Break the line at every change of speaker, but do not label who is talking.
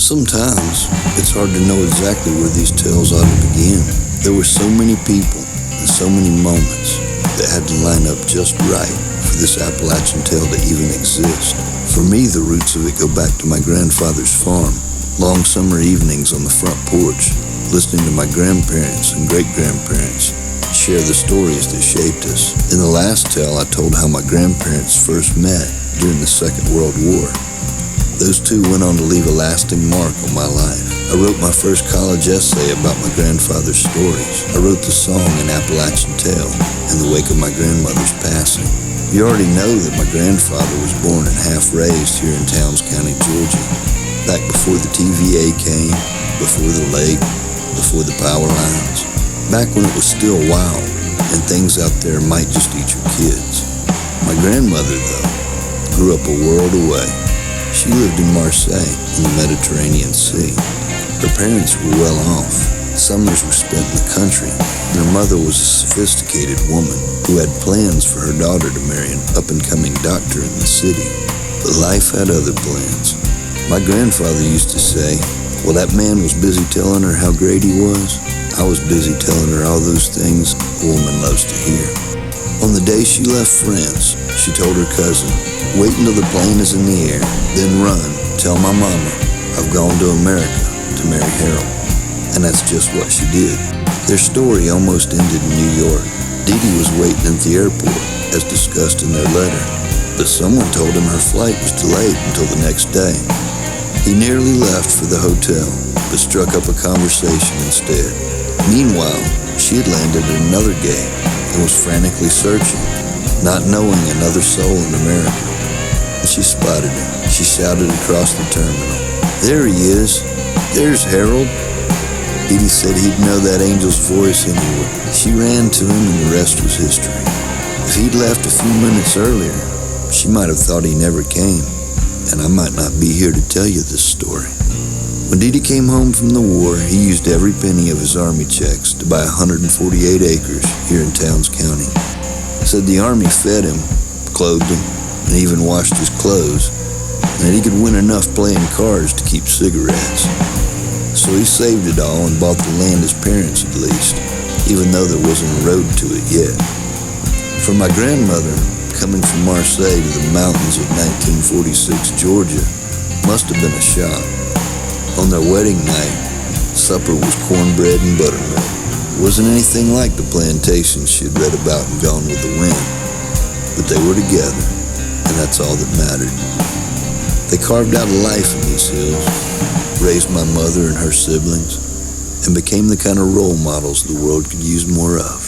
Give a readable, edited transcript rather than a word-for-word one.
Sometimes it's hard to know exactly where these tales ought to begin. There were so many people and so many moments that had to line up just right for this Appalachian tale to even exist. For me, the roots of it go back to my grandfather's farm, long summer evenings on the front porch, listening to my grandparents and great-grandparents share the stories that shaped us. In the last tale, I told how my grandparents first met during the Second World War. Those two went on to leave a lasting mark on my life. I wrote my first college essay about my grandfather's stories. I wrote the song An Appalachian Tale in the wake of my grandmother's passing. You already know that my grandfather was born and half raised here in Towns County, Georgia. Back before the TVA came, before the lake, before the power lines. Back when it was still wild and things out there might just eat your kids. My grandmother, though, grew up a world away. She lived in Marseille in the Mediterranean Sea. Her parents were well off. Summers were spent in the country, and her mother was a sophisticated woman who had plans for her daughter to marry an up-and-coming doctor in the city. But life had other plans. My grandfather used to say, "Well, that man was busy telling her how great he was. I was busy telling her all those things a woman loves to hear." On the day she left France, she told her cousin, "Wait until the plane is in the air, then run, tell my mama I've gone to America to marry Harold." And that's just what she did. Their story almost ended in New York. Dee Dee was waiting at the airport, as discussed in their letter, but someone told him her flight was delayed until the next day. He nearly left for the hotel, but struck up a conversation instead. Meanwhile, she had landed at another gate and was frantically searching, not knowing another soul in America. When she spotted him, she shouted across the terminal, "There he is! There's Harold!" Dee Dee said he'd know that angel's voice anywhere. She ran to him and the rest was history. If he'd left a few minutes earlier, she might have thought he never came, and I might not be here to tell you this story. When Dee Dee came home from the war, he used every penny of his Army checks to buy 148 acres here in Towns County. Said the Army fed him, clothed him, and even washed his clothes, and that he could win enough playing cards to keep cigarettes. So he saved it all and bought the land his parents had leased, even though there wasn't a road to it yet. For my grandmother, coming from Marseille to the mountains of 1946 Georgia must have been a shock. On their wedding night, supper was cornbread and buttermilk. It wasn't anything like the plantations she had read about in Gone with the Wind, but they were together, and that's all that mattered. They carved out a life in these hills, raised my mother and her siblings, and became the kind of role models the world could use more of.